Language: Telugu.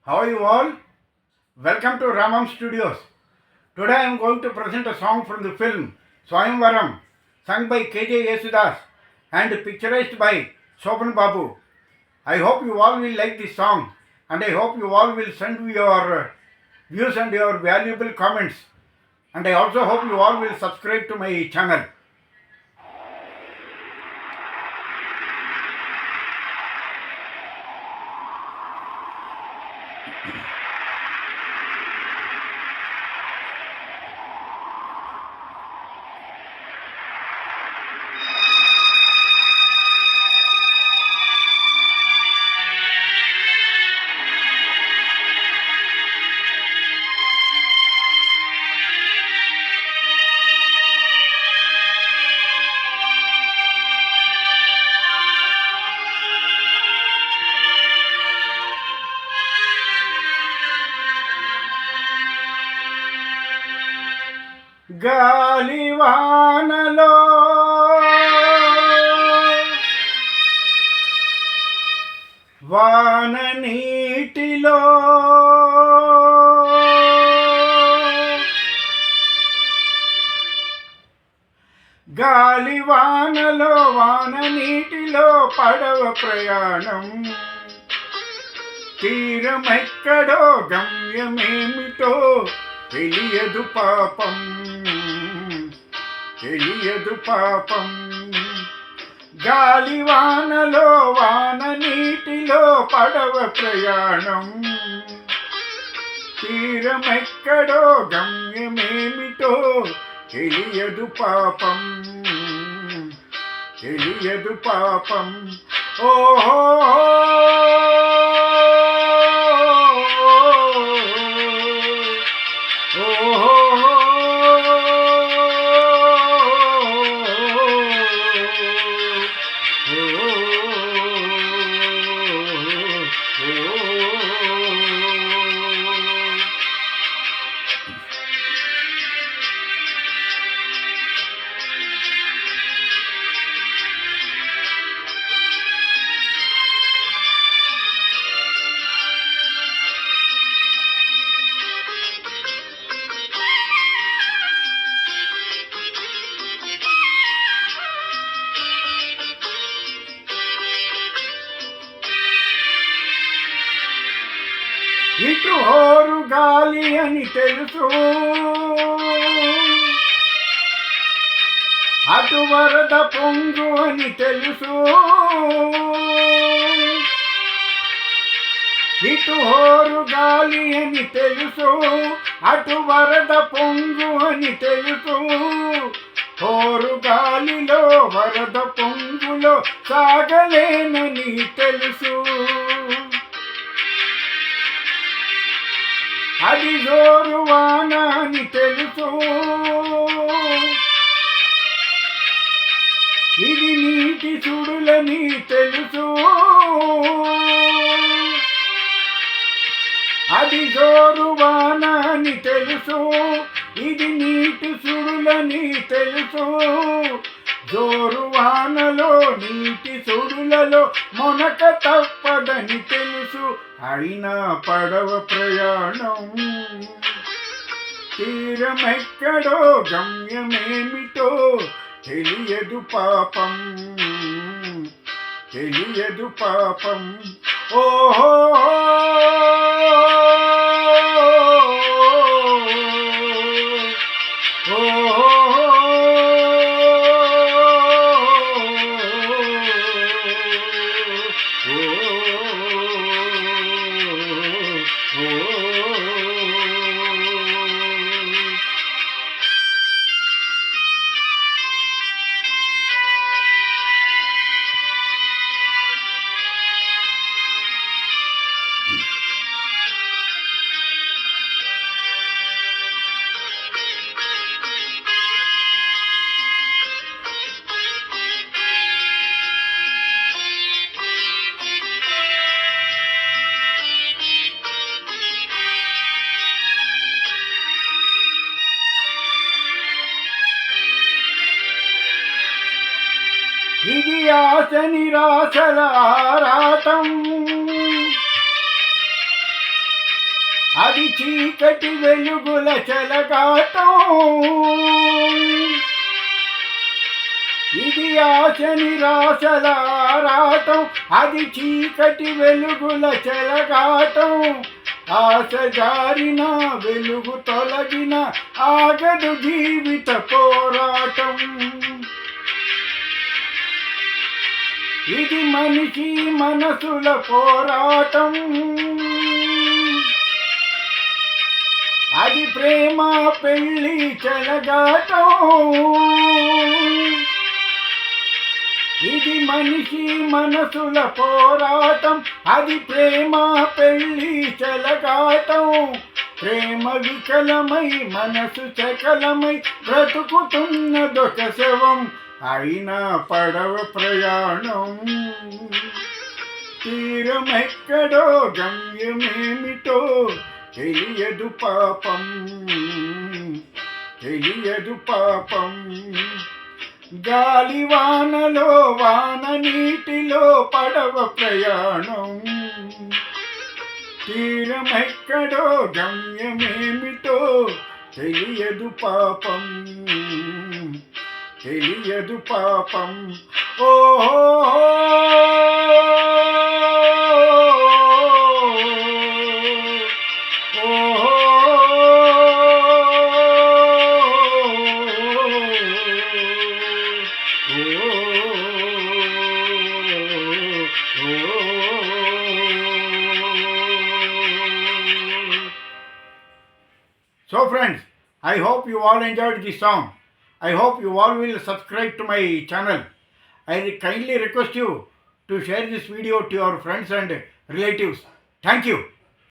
How are you all? Welcome to Ramam Studios. Today I am going to present a song from the film Swayamvaram, sung by KJ Yesudas and picturized by Sopan Babu. I hope you all will like this song and I hope you all will send your views and your valuable comments. And I also hope you all will subscribe to my channel. గాలివానలో వాన నీటిలో గాలివానలో వాన నీటిలో పడవ ప్రయాణం తీరమెక్కడో గమ్యమేమిటో తెలియదు పాపం తెలియదు పాపం గాలివానలో వాన నీటిలో పడవ ప్రయాణం తీరమెక్కడో గమ్యమేమిటో తెలియదు పాపం తెలియదు పాపం ఓహో ఇటు హోరు గాలి అని తెలుసు అటు వరద పొంగు అని తెలుసు ఇటు హోరు గాలి అని తెలుసు అటు వరద పొంగు అని తెలుసు హోరు గాలిలో వరద పొంగులో సాగలేనని తెలుసు అది జోరు వాన అని తెలుసు ఇది నీటి సుడులని తెలుసు అది జోరు వాన అని తెలుసు ఇది నీటి సుడులని తెలుసు జోరు వానలో నీటి సుడులలో మొనక తప్పదని తెలుసు అయినా పడవ ప్రయాణం తీరమెక్కడో గమ్యమేమిటో తెలియదు పాపం తెలియదు పాపం ఓహో ఇది ఆశ నిరాశల ఆరాటం అది చీకటి వెలుగుల చెలగాటం. ఇది ఆశ నిరాశల ఆరాటం. అది చీకటి వెలుగుల చెలగాటం. ఆశ జారిన వెలుగు తొలగిన ఆగదు జీవిత పోరాటం. ఇది మనిషి మనసుల పోరాటం. అది ప్రేమ పెళ్ళి చెలగాటం. ఇది మనిషి మనసుల పోరాటం. అది ప్రేమ పెళ్ళి చెలగాటం. ప్రేమ వికలమై మనసు చకలమై బ్రతుకుతున్నదొక శవం. అయినా పడవ ప్రయాణం. తీరమెక్కడో గమ్యమేమిటో తెలియదు పాపం. తెలియదు పాపం. గాలివానలో వాన నీటిలో పడవ ప్రయాణం. తీరమెక్కడో గమ్యమేమిటో తెలియదు పాపం. తెలియదు పాపం. ఓహో So friends, I hope you all enjoyed this song. I hope you all will subscribe to my channel. I kindly request you to share this video to your friends and relatives. Thank you.